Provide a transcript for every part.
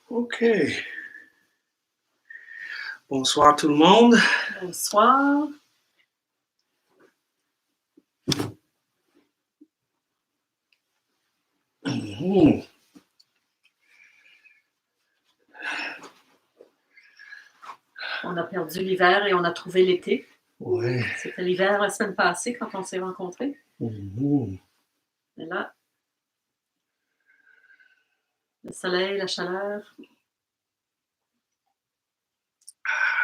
OK. Bonsoir tout le monde. Bonsoir. Mmh. On a perdu l'hiver et on a trouvé l'été. Ouais. C'était l'hiver la semaine passée quand on s'est rencontrés. Mmh. Et là, le soleil, la chaleur,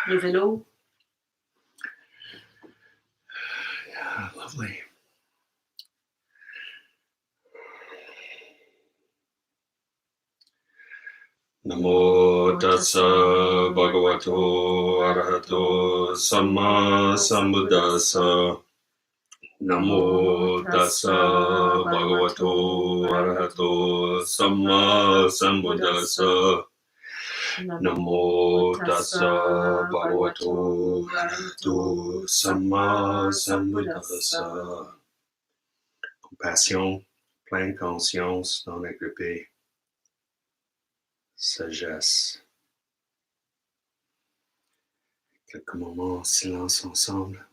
le vélo. Yeah, lovely. Namo tassa bhagavato arahato samma sambuddhassa. Namo tassa bhagavato arahato samma sambuddhassa. Namo tassa bhagavato arahato samma sambuddhassa. Compassion, pleine conscience, non agripée. Sagesse. Quelques moments en silence ensemble.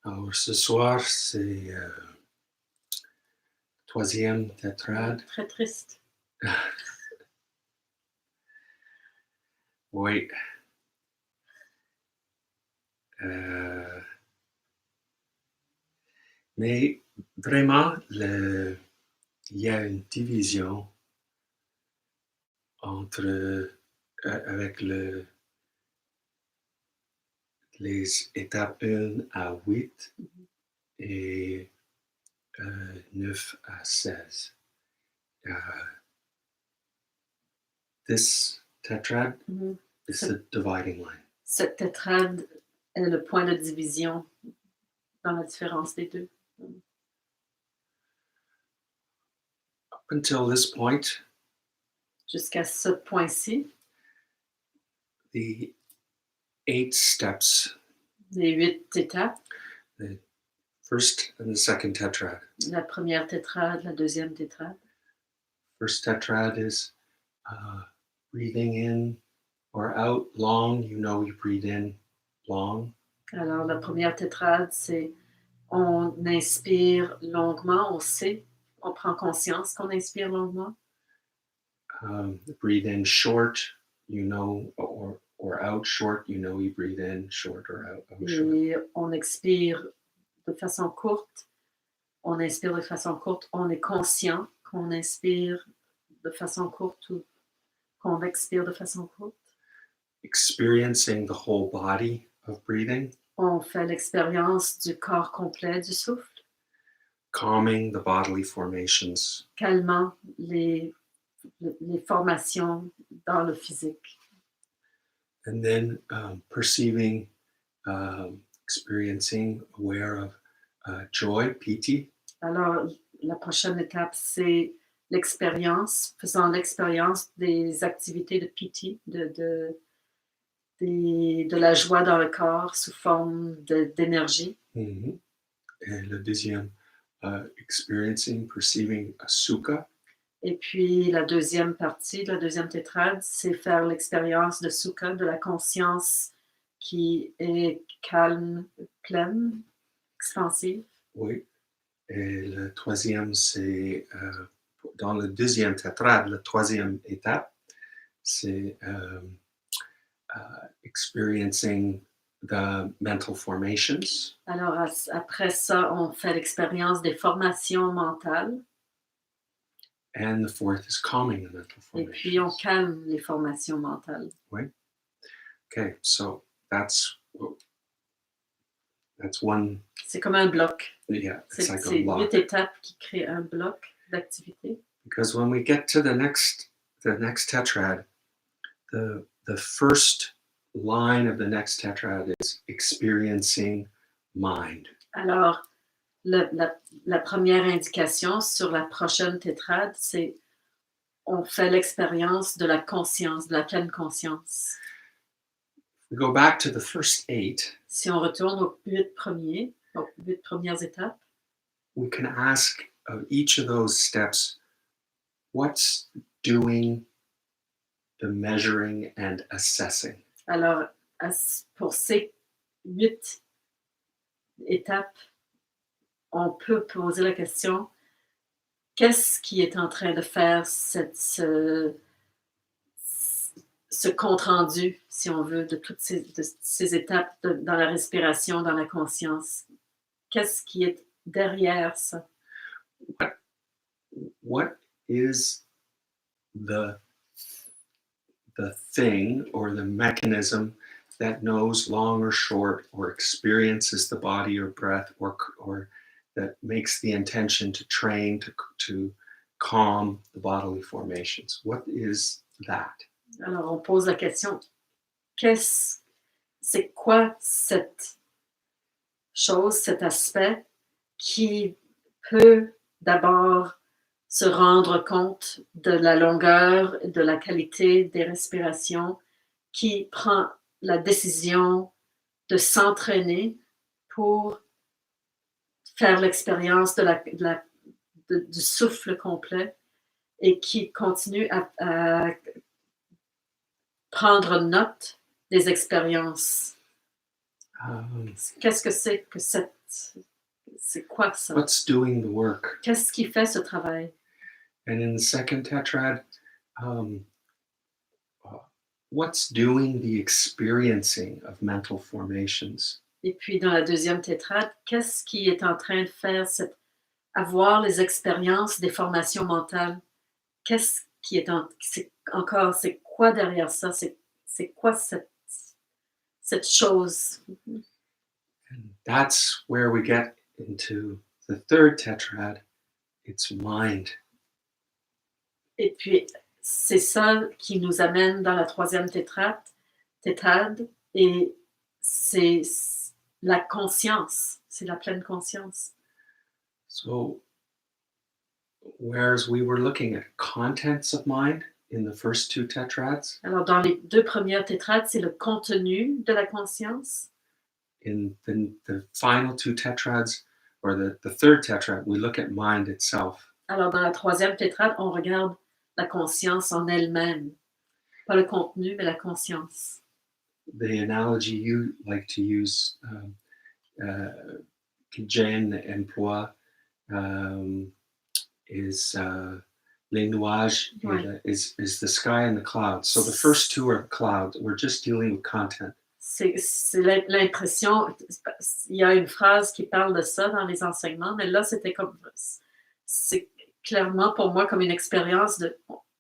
Alors ce soir, c'est troisième Tetrad. Très triste. Oui. Mais vraiment, il y a une division entre avec les étapes 1 à 8 et 9 à 16. This tetrad is the dividing line. Cette tétrade est le point de division dans la différence des deux. Up until this point, Jusqu'à ce point-ci, the 8 steps, les 8 étapes, the first and the second tetrad. la première tétrade, la deuxième tétrade. First tetrad is breathing in or out long. You know you breathe in long. Alors, la première tétrade, c'est on inspire longuement, on sait, on prend conscience qu'on inspire longuement. Breathe in short, you know, or out short, you know you breathe in short or out short. Et on expire de façon courte, on inspire de façon courte, on est conscient qu'on inspire de façon courte ou qu'on expire de façon courte. Experiencing the whole body of breathing. On fait l'expérience du corps complet du souffle. Calming the bodily formations. Calmant les formations dans le physique. And then perceiving, experiencing, aware of joy, piti. Alors, la prochaine étape, c'est l'expérience, faisant l'expérience des activités de piti, de la joie dans le corps sous forme d'énergie. Mm-hmm. Et le deuxième, experiencing, perceiving a sukha. Et puis la deuxième partie, la deuxième tétrade, c'est faire l'expérience de sukha, de la conscience qui est calme, pleine, expansive. Oui. Et le troisième, c'est dans le deuxième tétrade, la troisième étape, c'est experiencing the mental formations. Alors après ça, on fait l'expérience des formations mentales. And the fourth is calming the mental Et formations. puis on calme les formations mentales. Oui. Okay, so that's one. C'est comme un bloc. Yeah, it's like a C'est block. 8 étapes qui créent un bloc d'activité. Because when we get to the next tetrad, the first line of the next tetrad is experiencing mind. Alors, la première indication sur la prochaine tétrade, c'est on fait l'expérience de la conscience, de la pleine conscience. We go back to the first 8. Si on retourne aux 8 premières étapes, we can ask of each of those steps, what's doing the measuring and assessing? alors pour ces 8 étapes, on peut poser la question, qu'est-ce qui est en train de faire ce compte-rendu, si on veut, de toutes ces étapes dans la respiration, dans la conscience? Qu'est-ce qui est derrière ça? What is the thing or the mechanism that knows long or short or experiences the body or breath or that makes the intention to train to calm the bodily formations? What is that? Alors, on pose la question, c'est quoi cette chose, cet aspect qui peut d'abord se rendre compte de la longueur et de la qualité des respirations, qui prend la décision de s'entraîner pour faire l'expérience du souffle complet et qui continue à prendre note des expériences. Qu'est-ce que c'est que c'est quoi ça? What's doing the work? Qu'est-ce qui fait ce travail? And in the second tetrad, what's doing the experiencing of mental formations? Et puis dans la deuxième tétrade, qu'est-ce qui est en train de faire avoir les expériences des formations mentales? Qu'est-ce qui est c'est quoi derrière ça? C'est quoi cette chose. And that's where we get into the third tetrad. It's mind. Et puis, c'est ça qui nous amène dans la troisième tétrade, et c'est la conscience, c'est la pleine conscience. So, whereas we were looking at contents of mind in the first two tetrads, Alors, dans les deux premières tétrades, c'est le contenu de la conscience. in the final two tetrads, or the third tetrad, we look at mind itself. Alors, dans la troisième tétrade, on regarde la conscience en elle-même. Pas le contenu, mais la conscience. The analogy you like to use, que Jane emploie, is les nuages, Ouais. is the sky and the clouds. So the first two are clouds. We're just dealing with content. C'est l'impression, il y a une phrase qui parle de ça dans les enseignements, mais là, c'était comme, c'est clairement pour moi comme une expérience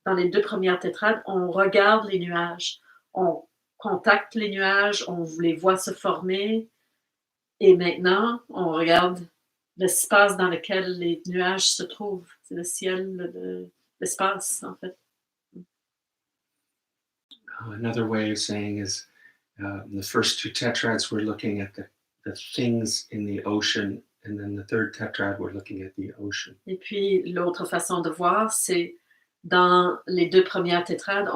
dans les deux premières tétrades, on regarde les nuages, on contacte les nuages, on les voit se former, et maintenant, on regarde l'espace dans lequel les nuages se trouvent. C'est le ciel, l'espace, en fait. Another way of saying is, the first two tetrads, we're looking at the things in the ocean, and then the third tetrad, we're looking at the ocean. Et puis, l'autre façon de voir, c'est dans les deux premières tétrades,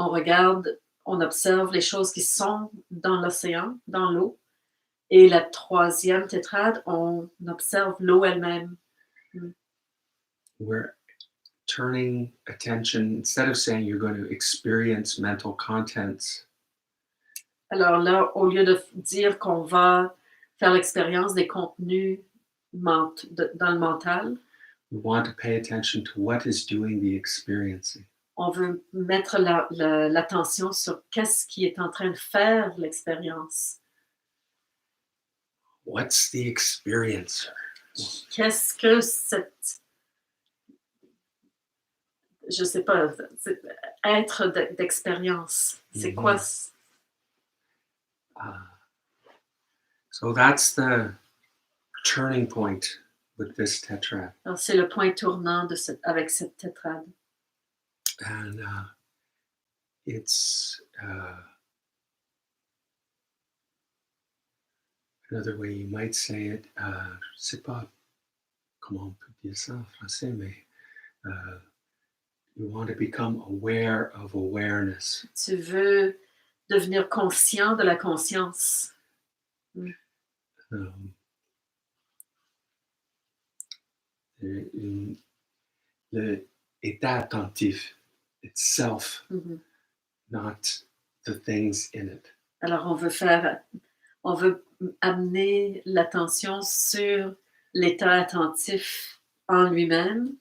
on observe les choses qui sont dans l'océan, dans l'eau. Et la troisième tétrade, on observe l'eau elle-même. We're turning attention, instead of saying you're going to experience mental contents, Alors là, au lieu de dire qu'on va faire l'expérience des contenus dans le mental, we want to pay attention to what is doing the experiencing. on veut mettre l'attention sur qu'est-ce qui est en train de faire l'expérience. What's the experiencer? Qu'est-ce que cette... Je sais pas, être d'expérience, c'est quoi? So that's the turning point with this tetrad. Alors, c'est le point tournant avec cette tétrade. And it's another way you might say it, je sais pas comment on peut dire ça en français, mais you want to become aware of awareness. Tu veux devenir conscient de la conscience. Le état attentif itself, not the things in it. Alors, on veut amener l'attention sur l'état attentif en lui-même,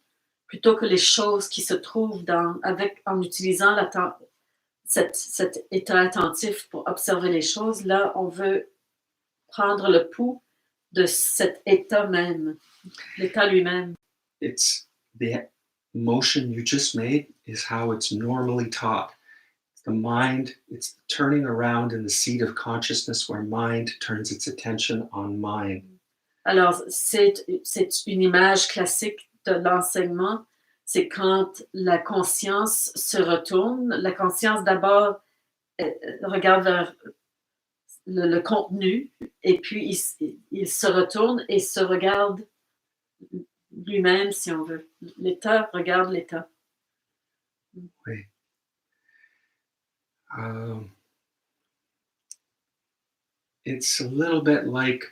plutôt que les choses qui se trouvent en utilisant cet état attentif pour observer les choses. Là, on veut prendre le pouls de cet état même, l'état lui-même. It's the motion you just made is how it's normally taught. The mind, it's turning around in the seat of consciousness where mind turns its attention on mind. Alors, c'est une image classique de l'enseignement. C'est quand la conscience se retourne. La conscience, d'abord, regarde vers le contenu, et puis il se retourne et se regarde lui-même, si on veut. L'état regarde l'état. Oui. It's a little bit like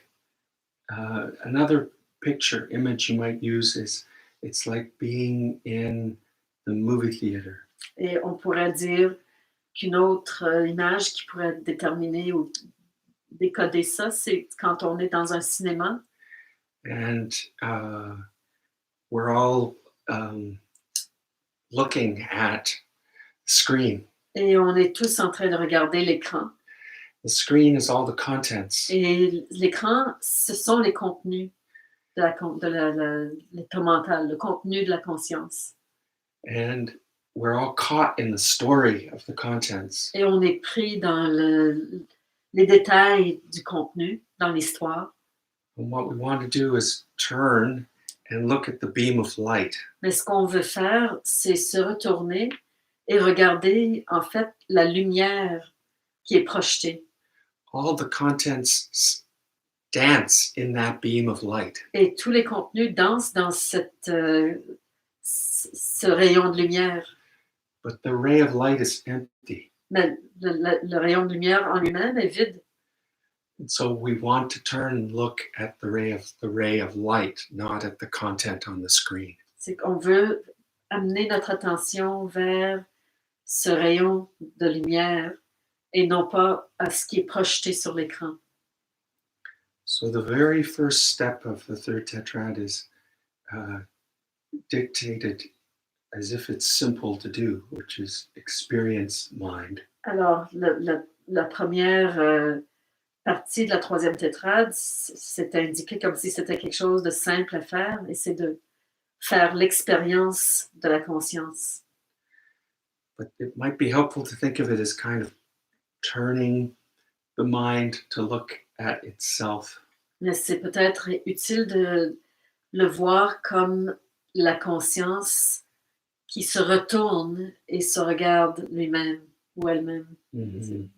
another image you might use is it's like being in the movie theater. Et on pourrait dire qu'une autre image qui pourrait déterminer ou décoder ça, c'est quand on est dans un cinéma. And we're all looking at the screen. Et on est tous en train de regarder l'écran. The screen is all the contents. Et l'écran, ce sont les contenus de l'état mental, le contenu de la conscience. And we're all caught in the story of the contents. Et on est pris dans les détails du contenu dans l'histoire. And what we want to do is turn and look at the beam of light. Mais ce qu'on veut faire, c'est se retourner et regarder, en fait, la lumière qui est projetée. All the contents dance in that beam of light. Et tous les contenus dansent dans ce rayon de lumière. But the ray of light is empty. Mais le rayon de lumière en lui-même est vide. And so we want to turn and look at the ray of light, not at the content on the screen. C'est qu'on veut amener notre attention vers ce rayon de lumière et non pas à ce qui est projeté sur l'écran. So the very first step of the third tetrad is dictated as if it's simple to do, which is experience mind. Alors, la première partie de la troisième tétrade, c'est indiqué comme si c'était quelque chose de simple à faire, et c'est de faire l'expérience de la conscience. But it might be helpful to think of it as kind of turning the mind to look at itself. Mais c'est peut-être utile de le voir comme la conscience qui se retourne et se regarde lui-même ou elle-même. Mm-hmm.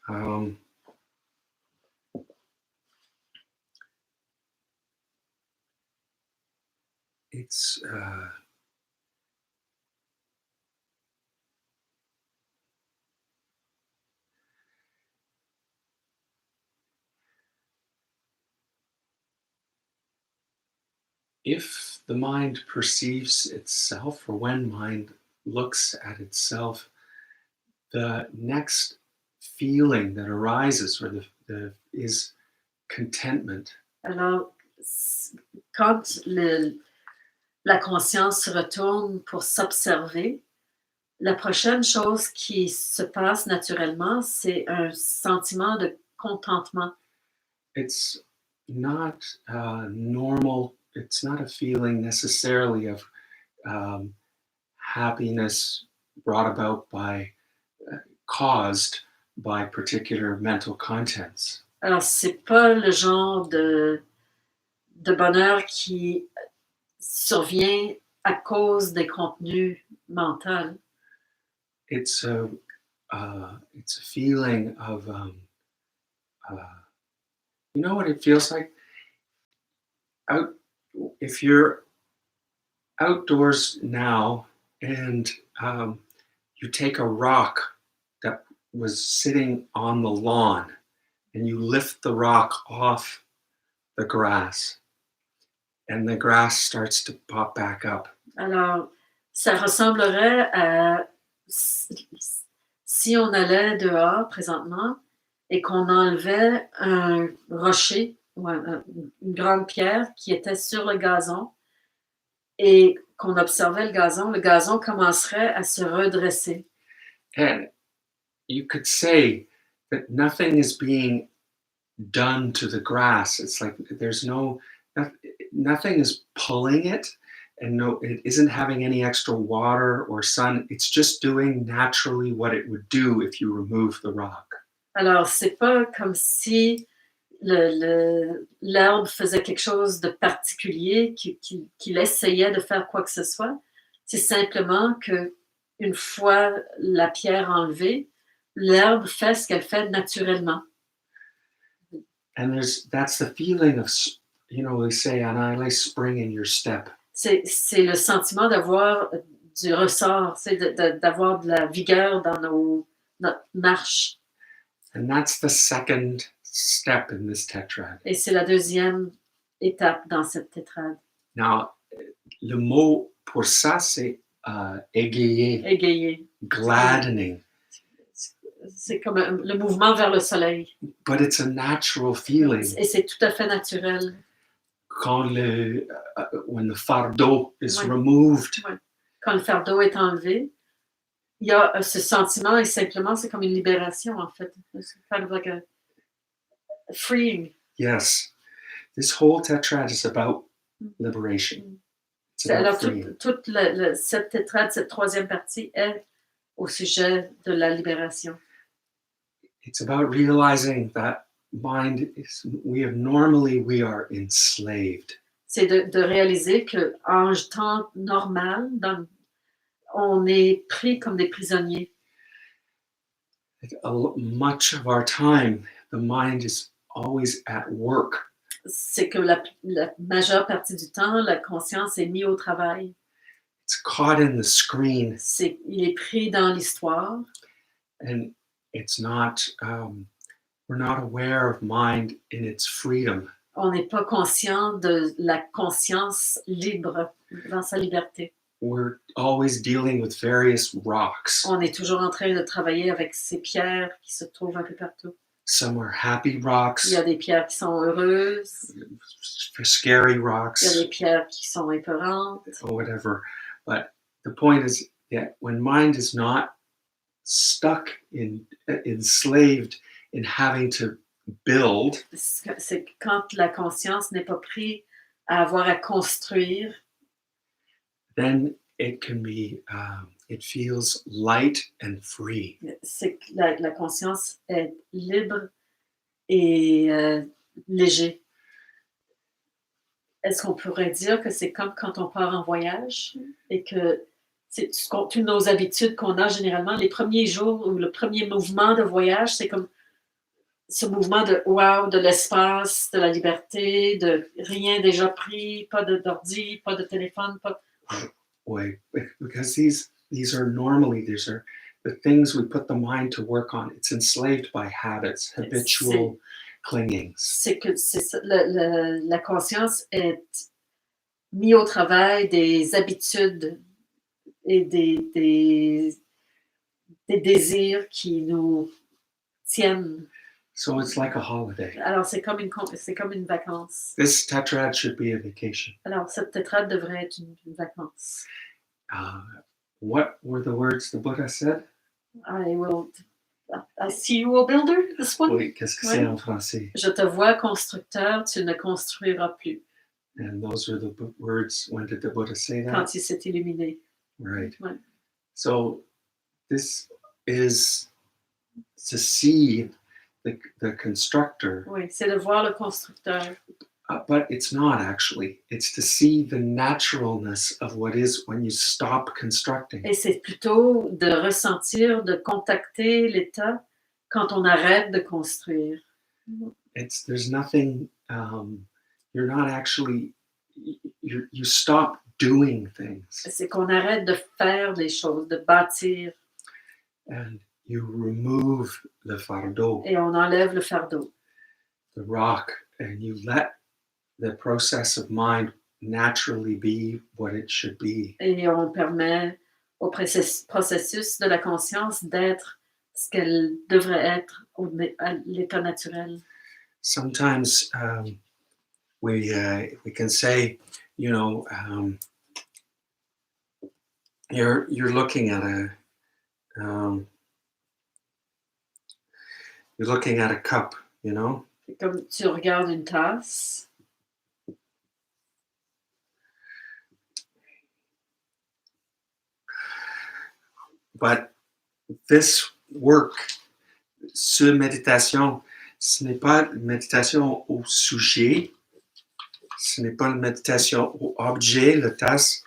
Mm-hmm. It's if the mind perceives itself, or when mind looks at itself, the next feeling that arises is contentment. Alors, quand la conscience se retourne pour s'observer, la prochaine chose qui se passe naturellement, c'est un sentiment de contentement. It's not normal. It's not a feeling necessarily of happiness brought about by, caused by particular mental contents. Alors, c'est pas le genre de bonheur qui survient à cause des contenus mentaux. It's a feeling of, you know what it feels like? If you're outdoors now and you take a rock that was sitting on the lawn and you lift the rock off the grass and the grass starts to pop back up. Alors, ça ressemblerait à si on allait dehors présentement et qu'on enlevait un rocher ou une grande pierre qui était sur le gazon et qu'on observait le gazon commencerait à se redresser. And you could say that nothing is being done to the grass. It's like there's nothing is pulling it, and it isn't having any extra water or sun. It's just doing naturally what it would do if you remove the rock. Alors, c'est pas comme si l'herbe faisait quelque chose de particulier, qu'il essayait de faire quoi que ce soit. C'est simplement que une fois la pierre enlevée, l'herbe fait ce qu'elle fait naturellement. And that's the feeling of, they say, Analayo, spring in your step. C'est le sentiment d'avoir du ressort, d'avoir de la vigueur dans notre marche. And that's the second step in this tetrad. Et c'est la deuxième étape dans cette tétrade. Now, le mot pour ça, c'est égayer, gladdening. C'est comme le mouvement vers le soleil. But it's a natural feeling. Et c'est tout à fait naturel. Quand when the fardeau is removed. Ouais. Quand le fardeau est enlevé, il y a ce sentiment et simplement c'est comme une libération en fait. It's kind of like a freeing. Yes. This whole tetrad is about liberation. It's about Alors freeing. toute cette tétrade, cette troisième partie est au sujet de la libération. It's about realizing that mind is, we are enslaved. C'est de réaliser qu'en temps normal, on est pris comme des prisonniers. Much of our time, the mind is always at work. C'est que la majeure partie du temps, la conscience est mise au travail. It's caught in the screen. Il est pris dans l'histoire. And it's not, we're not aware of mind in its freedom. On n'est pas conscient de la conscience libre, dans sa liberté. We're always dealing with various rocks. On est toujours en train de travailler avec ces pierres qui se trouvent un peu partout. Some are happy rocks. Il y a des pierres qui sont heureuses. Scary rocks. Il y a des pierres qui sont épeurantes. Or whatever. But the point is that when mind is not stuck enslaved in having to build, c'est quand la conscience n'est pas prise à avoir à construire, then it can be, it feels light and free. c'est que la conscience est libre et léger. Est-ce qu'on pourrait dire que c'est comme quand on part en voyage et que c'est toutes nos habitudes qu'on a généralement, les premiers jours ou le premier mouvement de voyage, c'est comme ce mouvement de wow, de l'espace, de la liberté, de rien déjà pris, pas d'ordi, pas de téléphone, pas. Wait, because these are normally, these are the things we put the mind to work on. It's enslaved by habits, habitual clingings. C'est que la conscience est mise au travail des habitudes et des désirs qui nous tiennent. So it's like a holiday. Alors, c'est comme une vacance. This tetrad should be a vacation. Alors, cette tétrade devrait être une vacance. What were the words the Buddha said? I see you a builder, this one. Oui, qu'est-ce que c'est en français? Je te vois constructeur, tu ne construiras plus. And those are the words, when did the Buddha say that? Quand il s'est illuminé. Right. Ouais. So this is to see the constructor. Oui, c'est de voir le constructeur. But it's not actually. It's to see the naturalness of what is when you stop constructing. Et c'est plutôt de ressentir, de contacter l'état quand on arrête de construire. There's nothing, you're not actually, you stop doing things. C'est qu'on arrête de faire des choses, de bâtir. And you remove the fardeau. Et on enlève le fardeau. The rock, and you let the process of mind naturally be what it should be. Et on permet au processus de la conscience d'être ce qu'elle devrait être à l'état naturel. Sometimes we can say, you know, you're looking at a cup, you know. C'est comme tu regardes une tasse. But this work, ce méditation, ce n'est pas une méditation au sujet, ce n'est pas une méditation au objet, la tasse.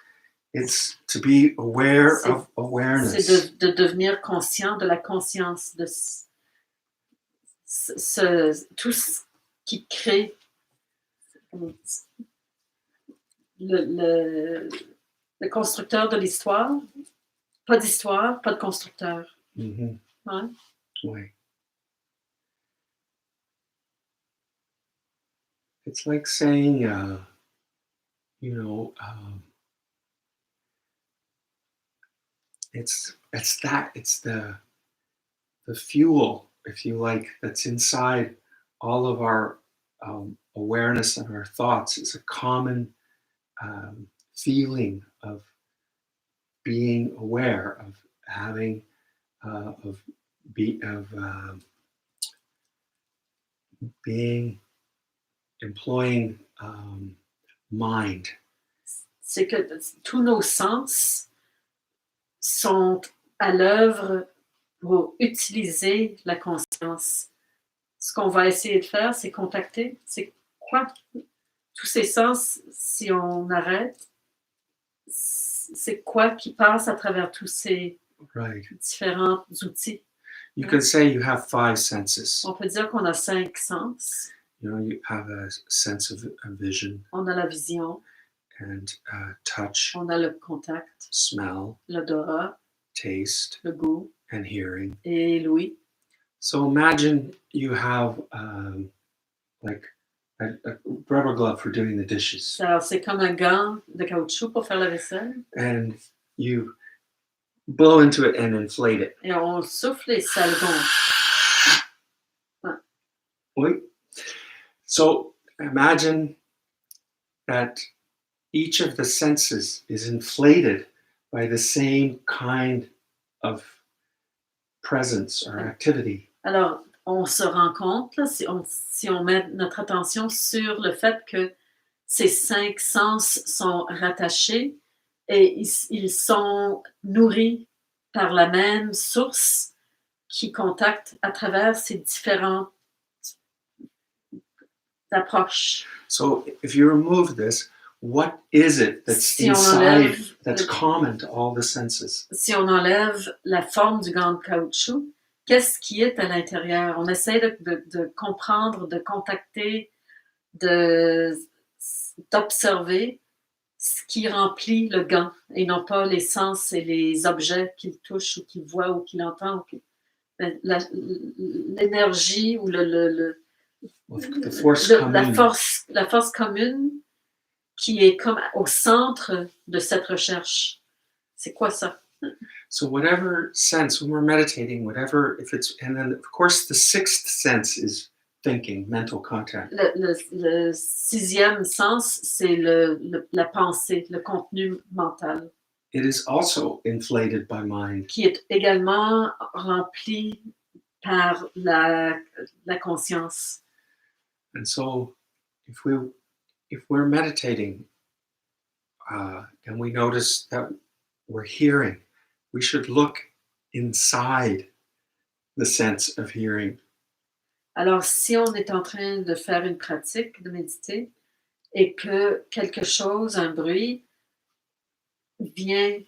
It's to be aware of awareness. C'est de devenir conscient de la conscience, de tout ce qui crée le constructeur de l'histoire. Pas d'histoire, pas de constructeur. Mm-hmm. Ouais. Oui. It's like saying, you know, it's the fuel, if you like, that's inside all of our awareness and our thoughts. It's a common feeling of being aware, of having, being, employing mind. C'est que tous nos sens sont à l'œuvre pour utiliser la conscience. Ce qu'on va essayer de faire, c'est contacter. C'est quoi? Tous ces sens, si on arrête, c'est quoi qui passe à travers tous ces Right. différents outils? You can say you have 5 senses. On peut dire qu'on a 5 sens. You know, you have a sense of a vision On a la vision, and touch, on a le contact, smell, l'odorat, taste, le goût and hearing. et l'ouïe. So imagine you have like a rubber glove for doing the dishes, Alors, c'est comme un gant de caoutchouc pour faire la vaisselle. and you blow into it and inflate it. Et on souffle et ça le gonfle. Wait. So imagine that each of the senses is inflated by the same kind of presence or activity. Alors, on se rend compte, là, si on met notre attention sur le fait que ces 5 sens sont rattachés et ils sont nourris par la même source qui contacte à travers ces différentes approches. So if you remove this, what is it that's Si on inside enlève that's le- common to all the senses? Si on enlève la forme du gant de caoutchouc, qu'est-ce qui est à l'intérieur? On essaie de comprendre, de contacter, d'observer ce qui remplit le gant et non pas les sens et les objets qu'il touche ou qu'il voit ou qu'il entend. L'énergie ou The force la force commune qui est comme au centre de cette recherche. C'est quoi ça? So whatever sense, when we're meditating, whatever, if it's, and then of course the 6th sense is thinking, mental contact. Le 6e sens, c'est la pensée, le contenu mental, It is also inflated by mind. qui est également rempli par la conscience. And so if we're meditating and we notice that we're hearing, we should look inside the sense of hearing. Alors, si on est en train de faire une pratique, de méditer, et que quelque chose, un bruit, vient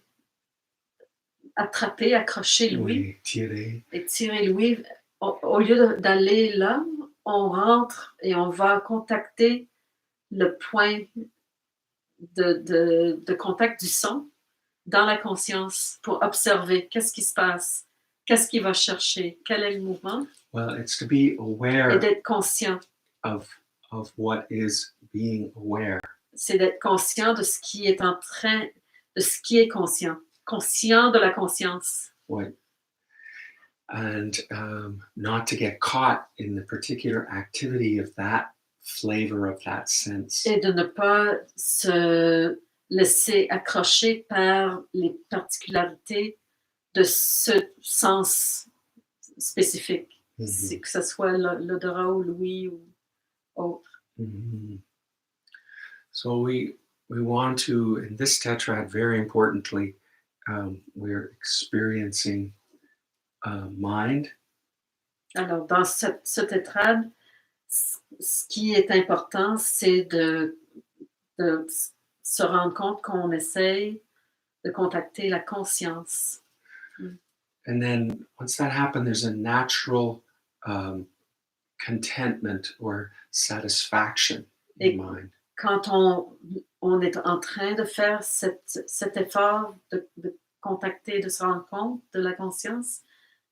attraper, accrocher l'ouïe Oui, tirer. et tirer l'ouïe, au lieu d'aller là, on rentre et on va contacter le point de contact du son dans la conscience pour observer qu'est-ce qui se passe, qu'est-ce qu'il va chercher, quel est le mouvement, Well, it's to be et aware d'être conscient. of what is being aware. C'est d'être conscient de ce qui est en train, de ce qui est conscient de la conscience. What, and not to get caught in the particular activity of that flavor of that sense. Et de ne pas se laisser accrocher par les particularités de ce sens spécifique, que ce soit l'odorat ou l'ouïe ou autre. Mm-hmm. So we want to, in this tetrad, very importantly, we're experiencing mind. Alors, dans ce tétrade, ce qui est important, c'est de se rendre compte qu'on essaye de contacter la conscience. And then once that happens, there's a natural contentment or satisfaction in mind. Quand on est en train de faire cet effort de contacter, de se rendre compte de la conscience,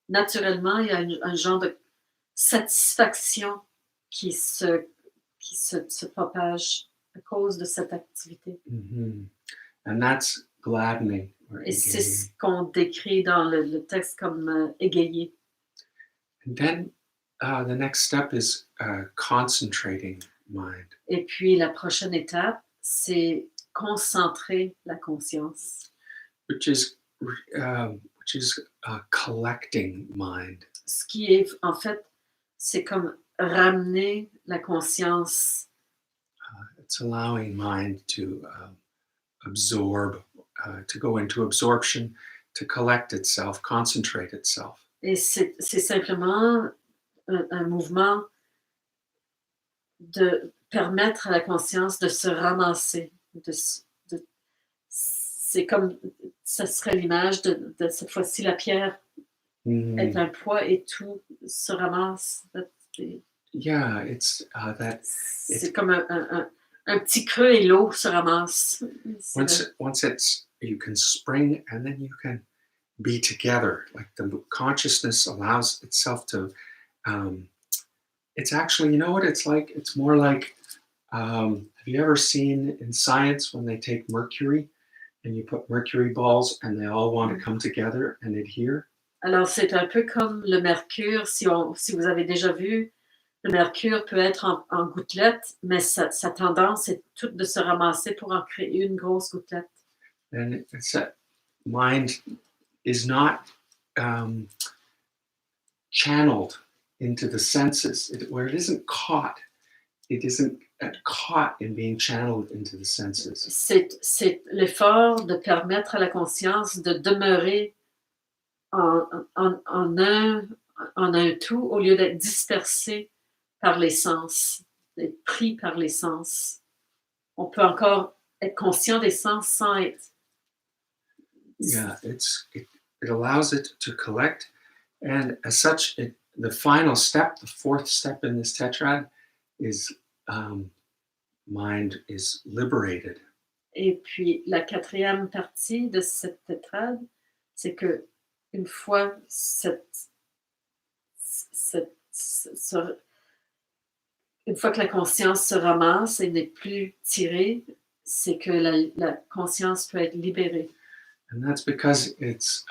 naturellement, il y a un genre de satisfaction qui se propage à cause de cette activité. Mm-hmm. And that's gladdening. Et c'est ce qu'on décrit dans le texte comme égayé. And then the next step is concentrating mind. Et puis la prochaine étape, c'est concentrer la conscience. Which is collecting mind. Ce qui est, en fait, c'est comme ramener la conscience. It's allowing mind to absorb, to go into absorption, to collect itself, concentrate itself. Et c'est simplement un mouvement de permettre à la conscience de se ramasser. C'est comme, ça serait l'image de cette fois-ci, la pierre est un poids et tout se ramasse. Yeah, it's that. C'est comme un petit creux et l'eau se ramasse. Once you can spring and then you can be together. Like the consciousness allows itself to. It's actually, you know what it's like? It's more like, have you ever seen in science when they take mercury and you put mercury balls and they all want to come together and adhere? Alors, c'est un peu comme le mercure. Si vous avez déjà vu, le mercure peut être en gouttelettes, mais sa tendance est toute de se ramasser pour en créer une grosse gouttelette. And it's that mind is not channeled into the senses, where it isn't caught. It isn't caught in being channeled into the senses. C'est l'effort de permettre à la conscience de demeurer en un tout au lieu d'être dispersé par les sens, d'être pris par les sens. On peut encore être conscient des sens sans être. Yeah, it allows it to collect, and as such, the final step, the fourth step in this tetrad, is mind is liberated. Et puis la quatrième partie de cette tétrade, c'est que une fois une fois que la conscience se ramasse et n'est plus tirée, c'est que la conscience peut être libérée. And that's because it's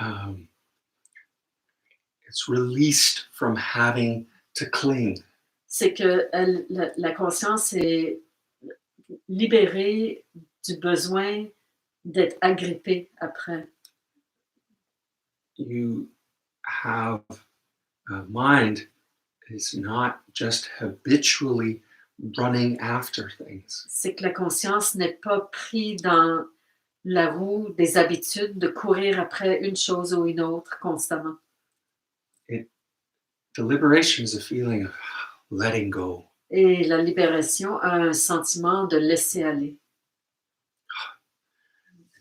released from having to cling. C'est que la conscience est libérée du besoin d'être agrippée après. You have a mind is not just habitually running after things. C'est que la conscience n'est pas prise dans la roue des habitudes de courir après une chose ou une autre constamment. The liberation is a feeling of letting go. Et la libération a un sentiment de laisser aller.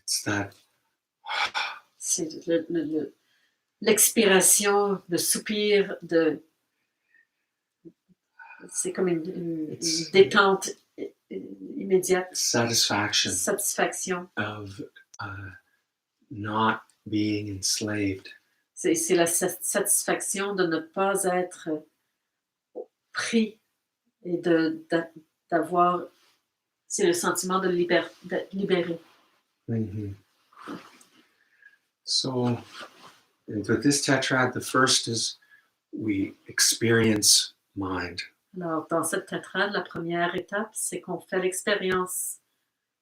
It's that. C'est l'expiration, le soupir c'est comme une détente immédiate. Satisfaction. Of not being enslaved. C'est la satisfaction de ne pas être pris et d'avoir. C'est le sentiment d'être libéré. Mm-hmm. So, with this tetrad, the first is we experience mind. Alors, dans cette tétrade, la première étape, c'est qu'on fait l'expérience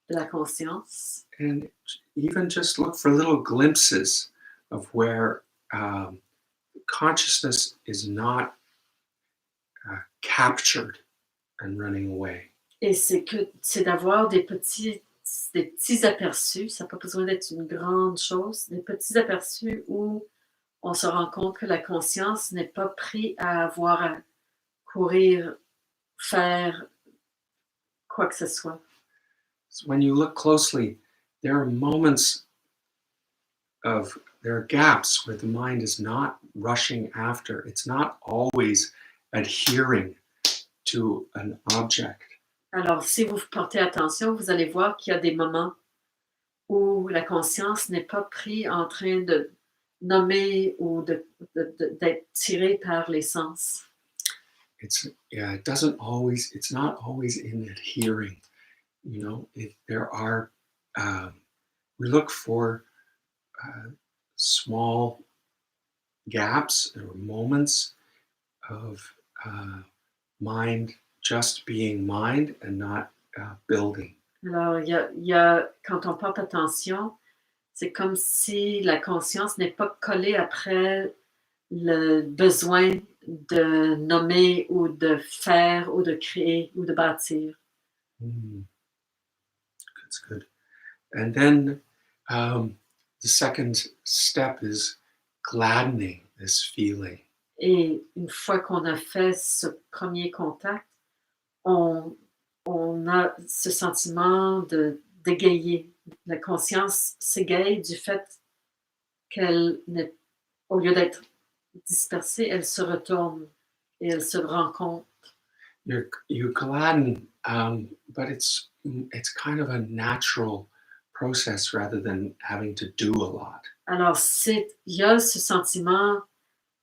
de la conscience. And even just look for little glimpses of where consciousness is not captured and running away. Et c'est d'avoir des petits aperçus, ça n'a pas besoin d'être une grande chose, des petits aperçus où on se rend compte que la conscience n'est pas prise à avoir à courir, faire quoi que ce soit. So when you look closely, there are gaps where the mind is not rushing after. It's not always adhering to an object. Alors, si vous portez attention, vous allez voir qu'il y a des moments où la conscience n'est pas prise en train de nommer ou d'être tirée par les sens. It's not always in adhering. You know, we look for small gaps or moments of mind just being mind and not building. Alors, il y a, quand on porte attention, c'est comme si la conscience n'est pas collée après le besoin de nommer ou de faire ou de créer ou de bâtir. That's good. And then the second step is gladdening this feeling. Et une fois qu'on a fait ce premier contact, on a ce sentiment d'égayer. La conscience s'égaye du fait qu'elle n'est, au lieu d'être dispersée, elle se retourne et elle se rencontre. You gladden, but it's kind of a natural process rather than having to do a lot. Alors, il y a ce sentiment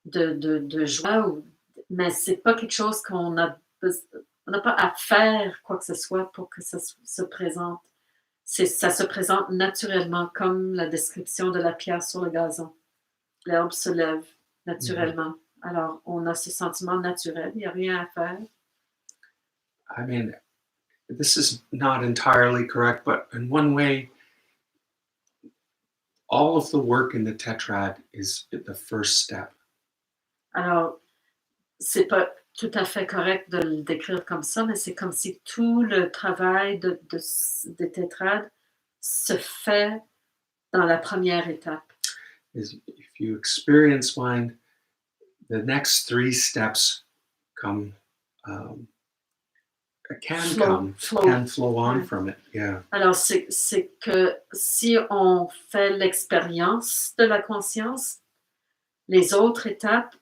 de joie, mais c'est pas quelque chose on n'a pas à faire quoi que ce soit pour que ça se présente. Ça se présente naturellement, comme la description de la pierre sur le gazon. L'herbe se lève naturellement. Alors, on a ce sentiment naturel, il n'y a rien à faire. I mean, this is not entirely correct, but in one way, all of the work in the Tetrad is the first step. Alors, c'est pas tout à fait correct de le décrire comme ça, mais c'est comme si tout le travail des tétrades se fait dans la première étape. If you experience mind, the next three steps can flow on from it. Yeah. Alors, c'est que si on fait l'expérience de la conscience, les autres étapes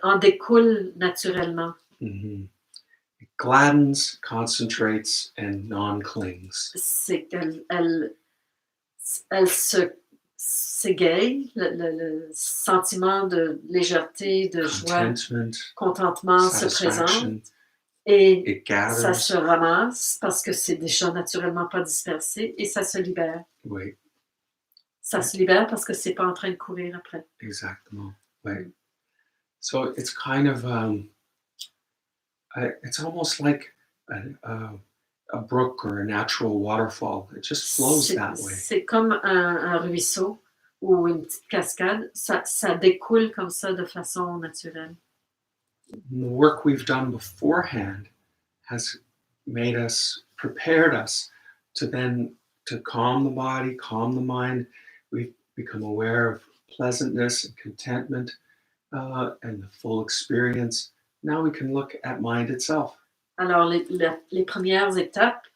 en découlent naturellement. Mm-hmm. It gladdens, concentrates, and non-clings. C'est qu'elle s'égaye, le sentiment de légèreté, de joie, contentement se présente et ça se ramasse parce que c'est déjà naturellement pas dispersé et ça se libère. Oui. Ça se libère parce que c'est pas en train de courir après. Exactement. Right. So it's kind of it's almost like a brook or a natural waterfall. It just flows that way. C'est comme un ruisseau ou une petite cascade. Ça découle comme ça de façon naturelle. And the work we've done beforehand has prepared us to calm the body, calm the mind. We've become aware of pleasantness and contentment and the full experience. Now we can look at mind itself. Alors, les premières étapes,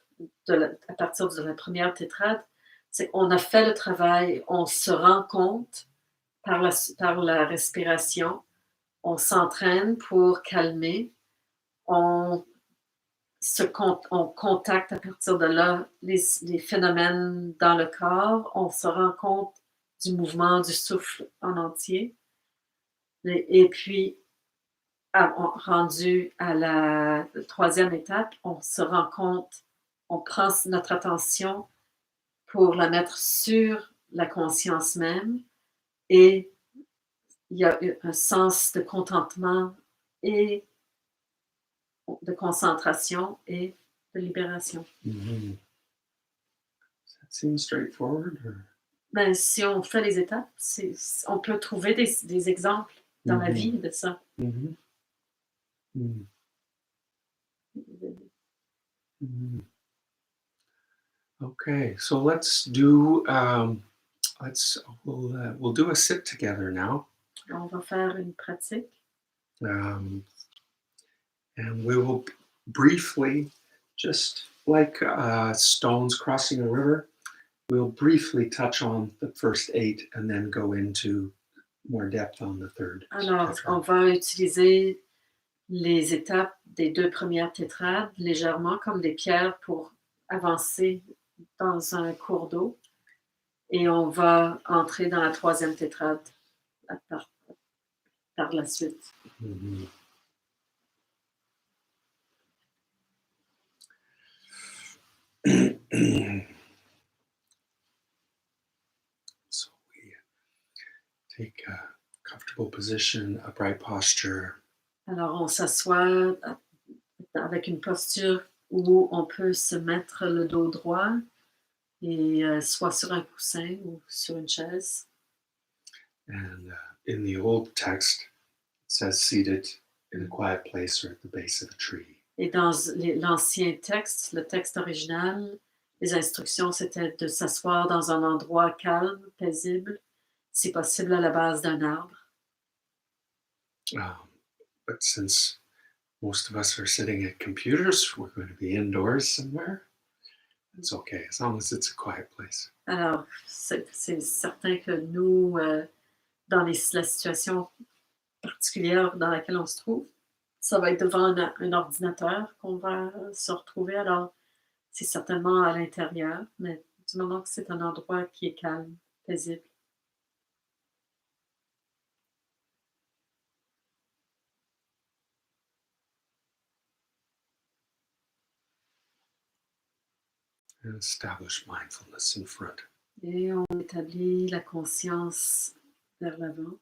à partir de la première tétrade, c'est qu'on a fait le travail, on se rend compte par la respiration, on s'entraîne pour calmer, on contacte à partir de là les phénomènes dans le corps, on se rend compte du mouvement du souffle en entier. Et puis, rendu à la troisième étape, on se rend compte, on prend notre attention pour la mettre sur la conscience même et il y a un sens de contentement et de concentration et de libération. Mm-hmm. Does that seem straightforward? Or? Ben, si on fait les étapes, on peut trouver des exemples dans la vie de ça. Mm-hmm. Mm-hmm. Mm-hmm. Okay, so let's do we'll do a sit together now. On va faire une pratique. And we will briefly, just like stones crossing a river, we'll briefly touch on the first 8 and then go into more depth on the third. Alors, on va utiliser les étapes des 2 premières tétrades légèrement comme des pierres pour avancer dans un cours d'eau et on va entrer dans la 3e tétrade par la suite. Mm-hmm. So we take a comfortable position, upright posture. Alors, on s'assoit avec une posture où on peut se mettre le dos droit et soit sur un coussin ou sur une chaise. And in the old text, it says seated in a quiet place or at the base of a tree. Et dans l'ancien texte, le texte original, Les instructions, c'était de s'asseoir dans un endroit calme, paisible, si possible à la base d'un arbre. But since most of us are sitting at computers, we're going to be indoors somewhere. It's okay, as long as it's a quiet place. Alors, c'est certain que nous, dans la situation particulière dans laquelle on se trouve, ça va être devant un ordinateur qu'on va se retrouver. Alors, c'est certainement à l'intérieur, mais du moment que c'est un endroit qui est calme, paisible. And establish mindfulness in front. Et on établit la conscience vers l'avant.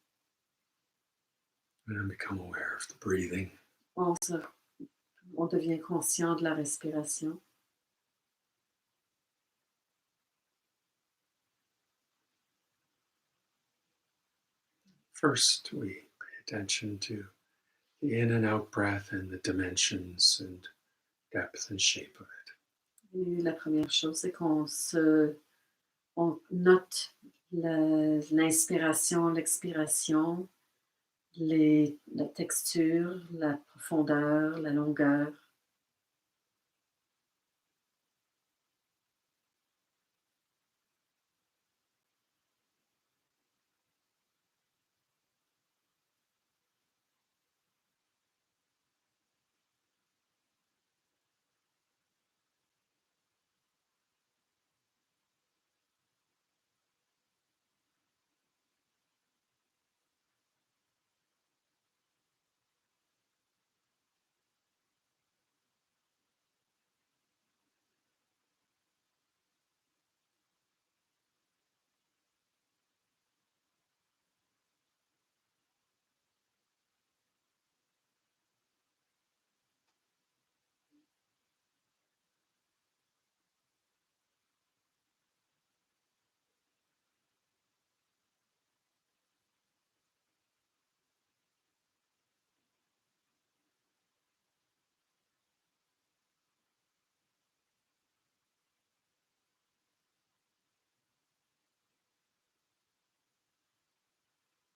And become aware of the breathing. On devient conscient de la respiration. First, we pay attention to the in and out breath and the dimensions and depth and shape of it. Et la première chose, c'est on note l'inspiration, l'expiration, la texture, la profondeur, la longueur.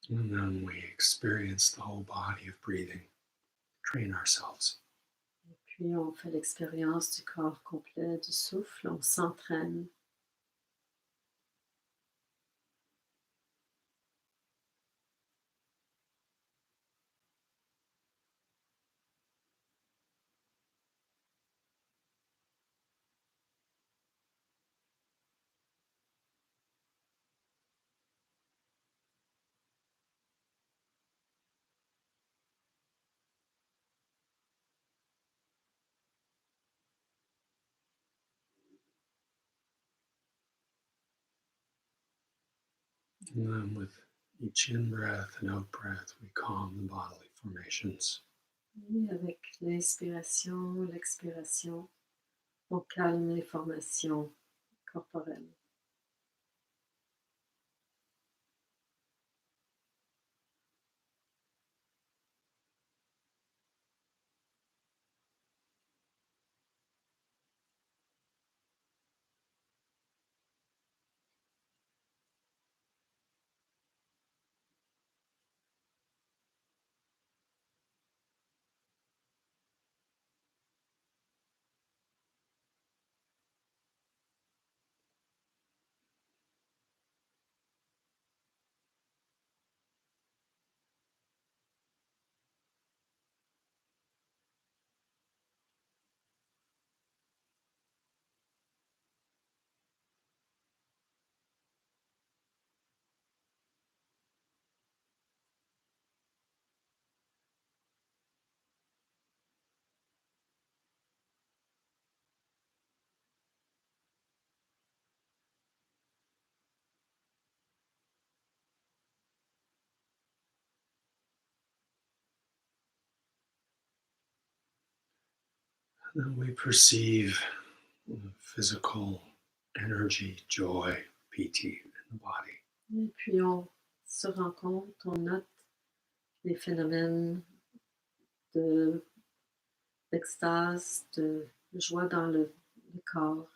And then we experience the whole body of breathing, train ourselves. Et puis on fait l'expérience du corps complet, du souffle, on s'entraîne. And then with each in breath and out breath, we calm the bodily formations. Et avec l'inspiration, l'expiration, on calme les formations corporelles. And then we perceive physical energy, joy, piti in the body. Et puis on se rend compte, on note les phénomènes d'extase, de joie dans le corps.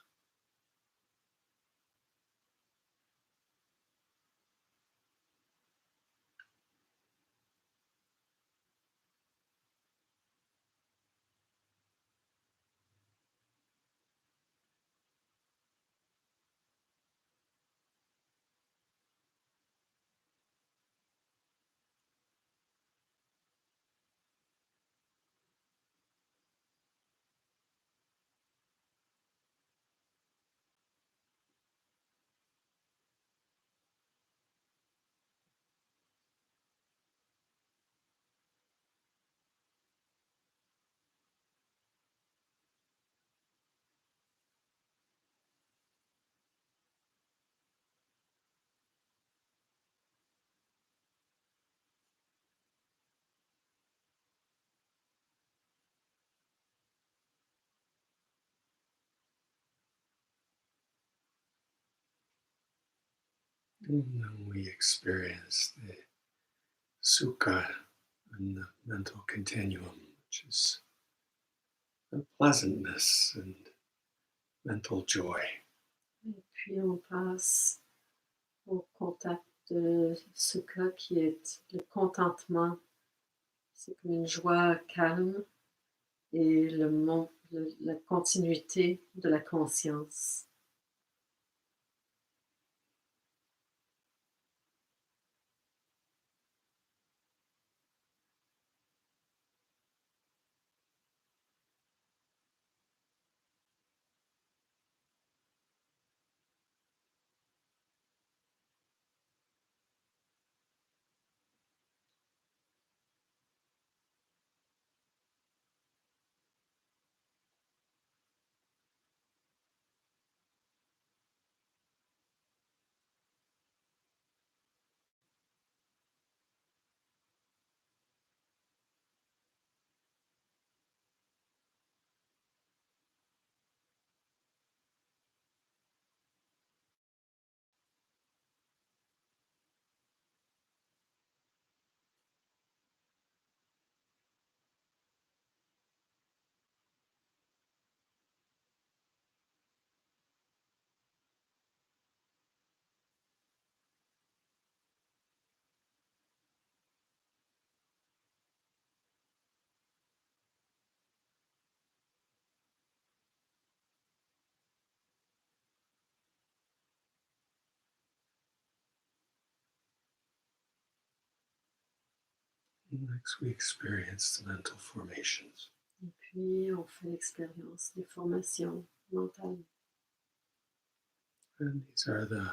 And then we experience the sukha and the mental continuum, which is the pleasantness and mental joy. Et puis on passe au contact de sukha qui est le contentement. C'est comme une joie calme et la continuité de la conscience. Next, we experience the mental formations. Et puis on fait l'expérience des formations mentales. And these are the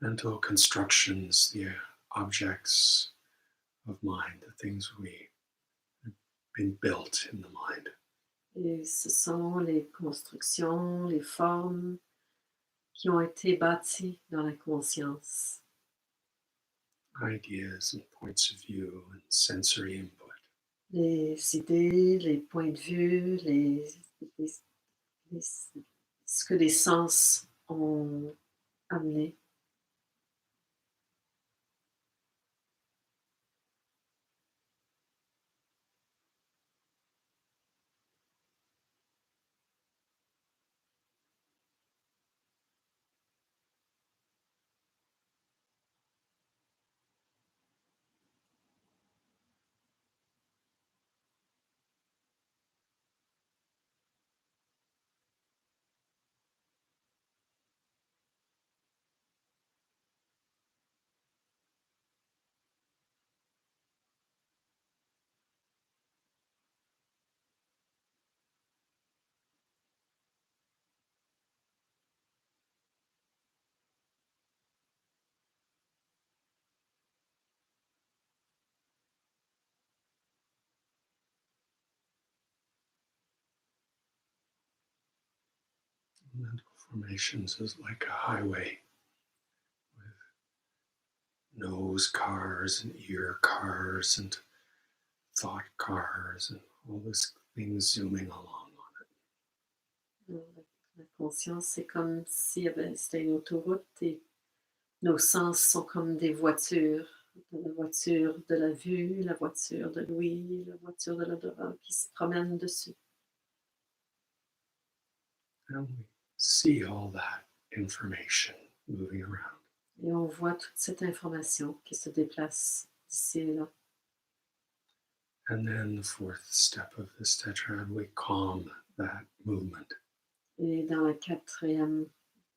mental constructions, the objects of mind, the things we have been built in the mind. Et ce sont les constructions, les formes qui ont été bâties dans la conscience. Ideas and points of view and sensory input. Les idées, les points de vue, ce que les sens ont amené. Mental formations is like a highway with nose cars and ear cars and thought cars and all these things zooming along on it. La conscience, c'est comme si c'était une autoroute et nos sens sont comme des voitures. La voiture de la vue, la voiture de l'ouïe, la voiture de l'odorat qui se promènent dessus. And we see all that information moving around. Et on voit toute cette information qui se déplace ici et là. And then the fourth step of this tetrad, we calm that movement. Et dans la quatrième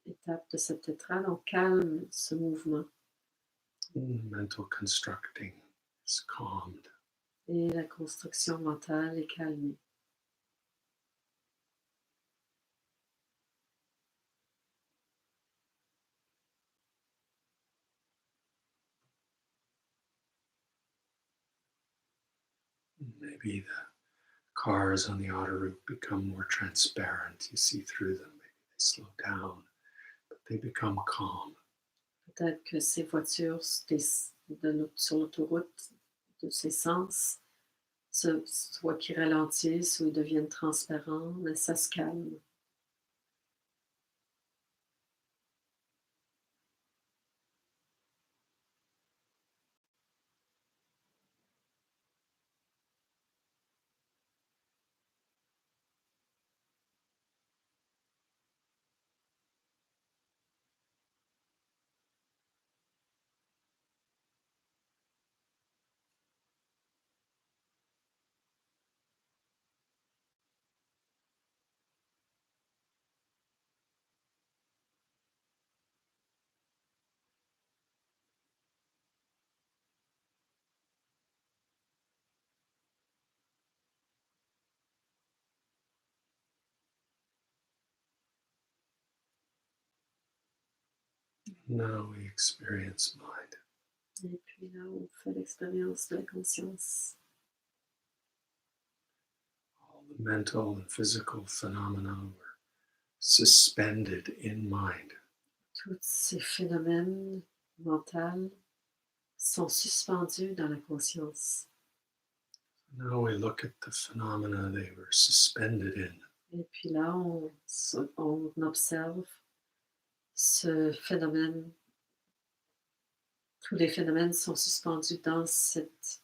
étape de cette tétrade, on calme ce mouvement. Mental constructing is calmed. Et la construction mentale est calmée. Maybe the cars on the outer route become more transparent. You see through them. Maybe they slow down, but they become calm. Peut-être que ces voitures sur l'autoroute de ces sens, soit qu'ils ralentissent ou ils deviennent transparents, mais ça se calme. Now we experience mind. Et puis là, on fait l'expérience de la conscience. All the mental and physical phenomena were suspended in mind. Tous ces phénomènes mentaux sont suspendus dans la conscience. Now we look at the phenomena they were suspended in. Et puis là, on observe ce phénomène. Tous les phénomènes sont suspendus dans cette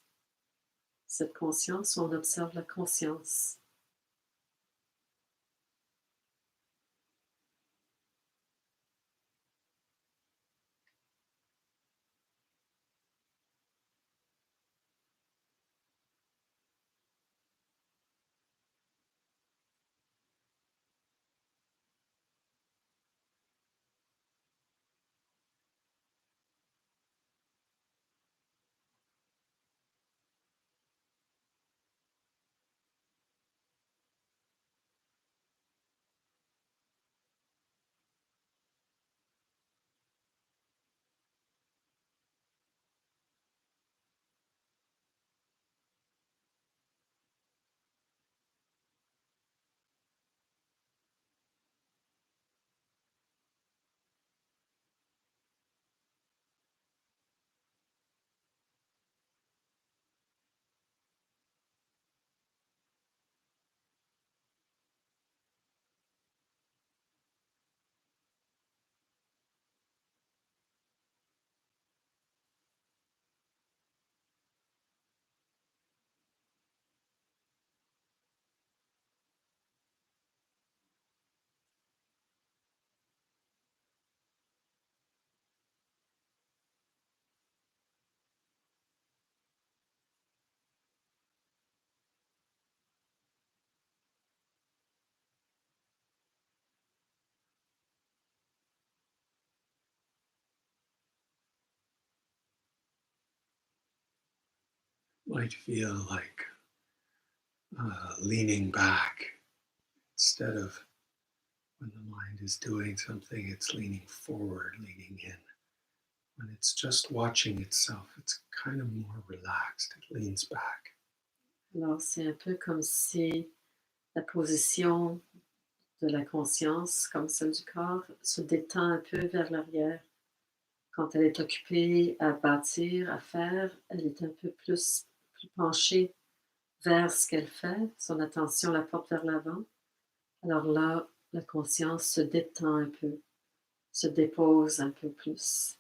conscience. On observe la conscience. Might feel like leaning back instead of when the mind is doing something, it's leaning forward, leaning in. When it's just watching itself, it's kind of more relaxed. It leans back. Alors, c'est un peu comme si la position de la conscience, comme celle du corps, se détend un peu vers l'arrière. Quand elle est occupée à bâtir, à faire, elle est un peu plus penchée vers ce qu'elle fait. Son attention la porte vers l'avant. Alors là, la conscience se détend un peu, se dépose un peu plus.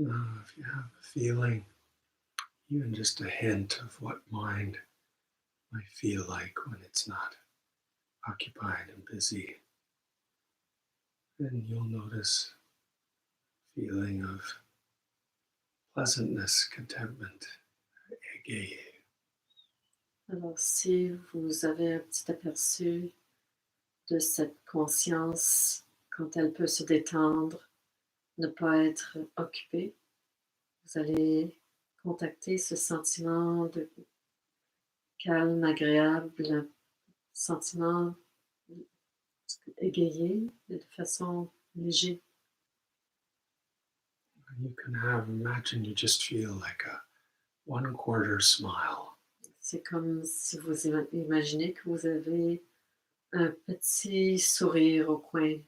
Now, if you have a feeling, even just a hint of what mind might feel like when it's not occupied and busy, then you'll notice a feeling of pleasantness, contentment, ege. Alors, si vous avez un petit aperçu de cette conscience, quand elle peut se détendre, ne pas être occupée, vous allez contacter ce sentiment calme, agréable, sentiment égayé, de façon légère. You can have, imagine you just feel like a 1/4 smile. C'est comme si vous imaginez que vous avez un petit sourire au coin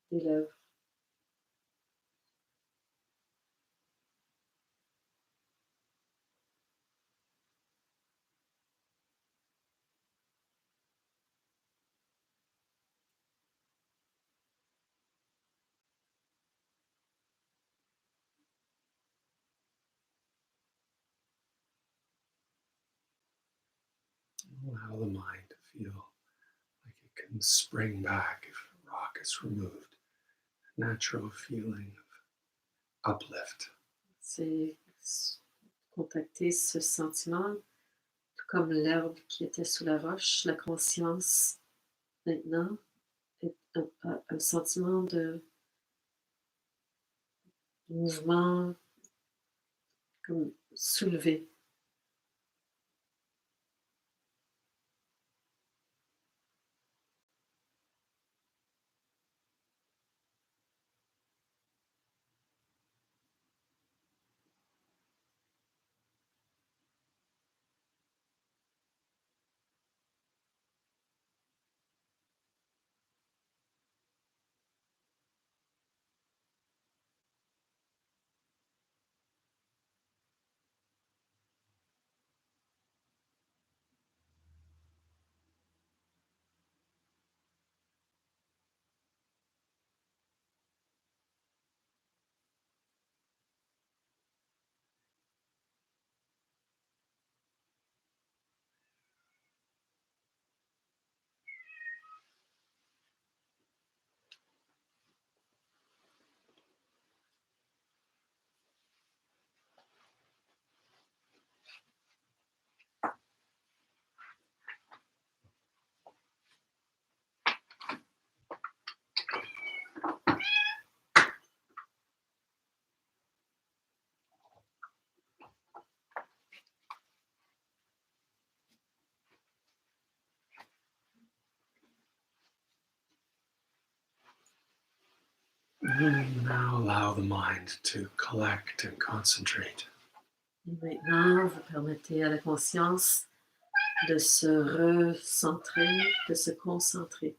des lèvres. Allow the mind to feel like it can spring back if a rock is removed. A natural feeling of uplift. C'est contacter ce sentiment, tout comme l'herbe qui était sous la roche, la conscience maintenant est un sentiment de mouvement comme soulevé. Now allow the mind to collect and concentrate. Et maintenant, vous permettez à la conscience de se recentrer, de se concentrer.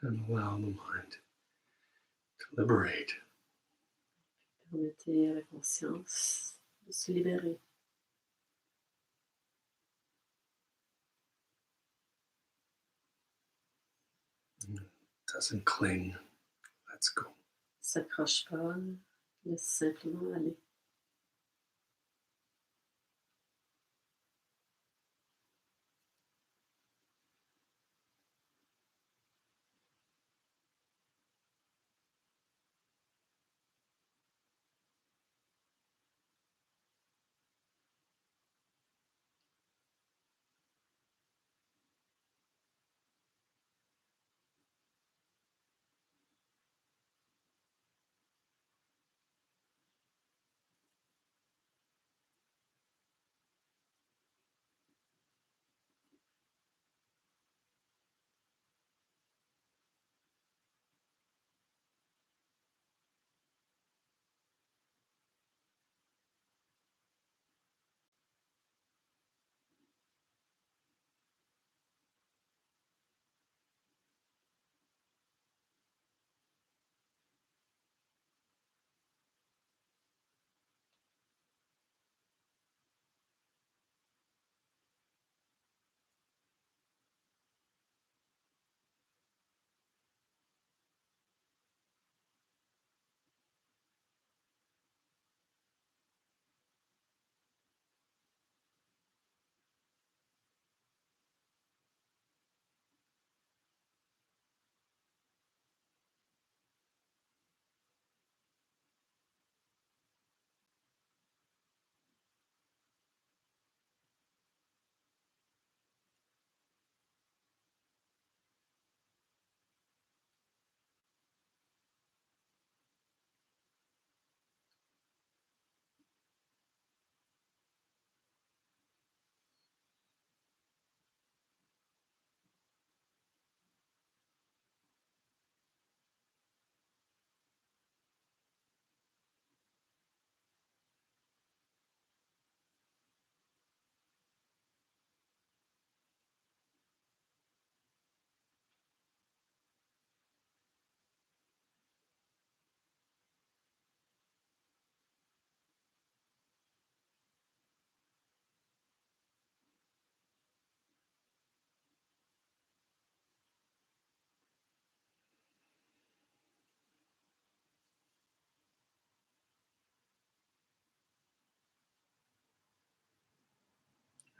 and allow the mind to liberate. Permettez à la conscience de se libérer. Doesn't cling. Let's go. S'accroche pas, laisse simplement aller.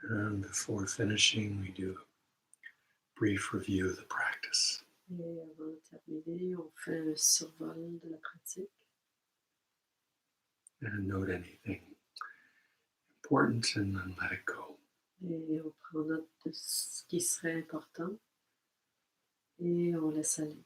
And before finishing, we do a brief review of the practice. Et avant de terminer, on fait un survol de la pratique. And note anything important and then let it go. Et on prend note de ce qui serait important et on laisse aller.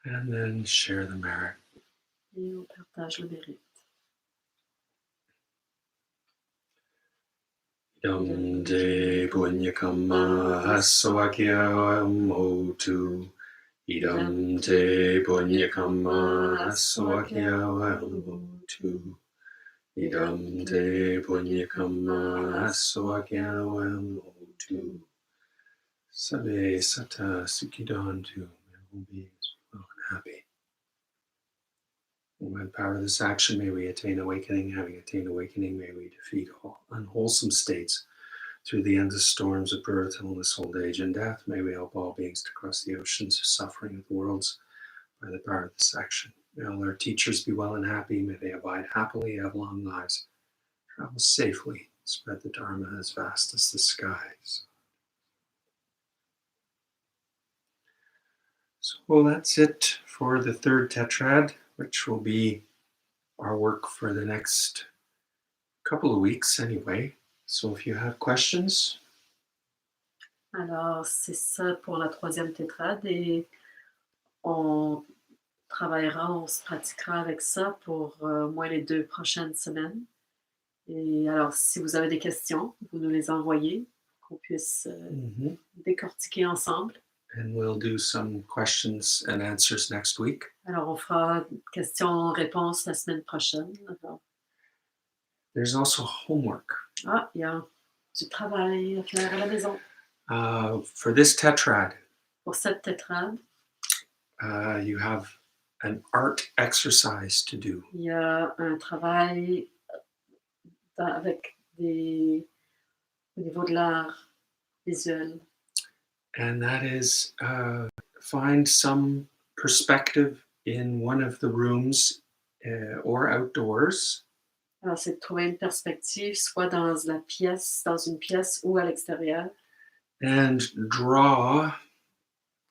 And then share the merit. Et on partage le mérite. Idam te punyakama aswakya motu. Idam te punyakama aswakya motu. Idam te punyakama aswakya motu. Sabe sata sukidantu. May all beings be well and happy. And by the power of this action, may we attain awakening. Having attained awakening, may we defeat all unwholesome states Through the endless storms of birth, illness, old age, and death, may we help all beings to cross the oceans of suffering of the worlds by the power of this action. May all our teachers be well and happy. May they abide happily, have long lives, travel safely, spread the Dharma as vast as the skies. So that's it for the third Tetrad, which will be our work for the next couple of weeks anyway. So if you have questions. Alors, c'est ça pour la troisième tétrade et on travaillera, on se pratiquera avec ça pour au moins les 2 prochaines semaines. Et alors, si vous avez des questions, vous nous les envoyez, qu'on puisse décortiquer ensemble. And we'll do some questions and answers next week. Alors, on fera questions-réponses la semaine prochaine. Alors, There's also homework. il y a du travail à faire à la maison. For this Tetrad, Pour cette tétrade, you have an art exercise to do. il y a un travail avec au niveau de l'art visuel. And that is find some perspective in one of the rooms or outdoors. Alors, c'est de trouver une perspective, soit dans une pièce ou à l'extérieur. And draw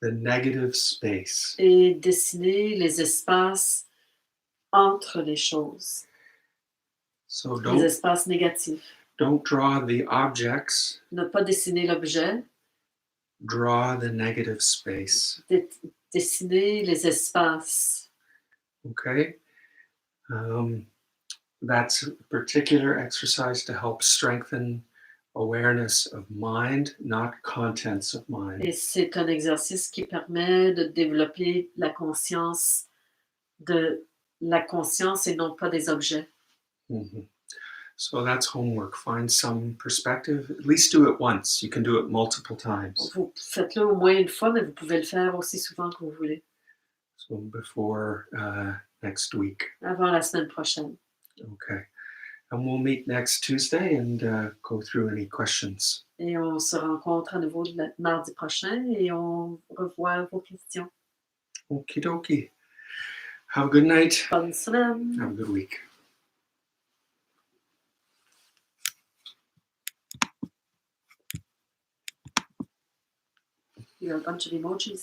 the negative space. Et dessiner les espaces entre les choses. So Les espaces négatifs. don't draw the objects. Ne pas dessiner l'objet. Draw the negative space. Dessiner les espaces. Okay? That's a particular exercise to help strengthen awareness of mind, not contents of mind. Et c'est un exercice qui permet de développer la conscience et non pas des objets. Mm-hmm. So that's homework. Find some perspective. At least do it once. You can do it multiple times. Vous faites-le au moins une fois, mais vous pouvez le faire aussi souvent que vous voulez. So before next week. Avant la semaine prochaine. Okay. And we'll meet next Tuesday and go through any questions. Et on se rencontre à nouveau mardi prochain et on revoit vos questions. Okie dokie. Have a good night. Bonne semaine. Have a good week. You got a bunch of emojis.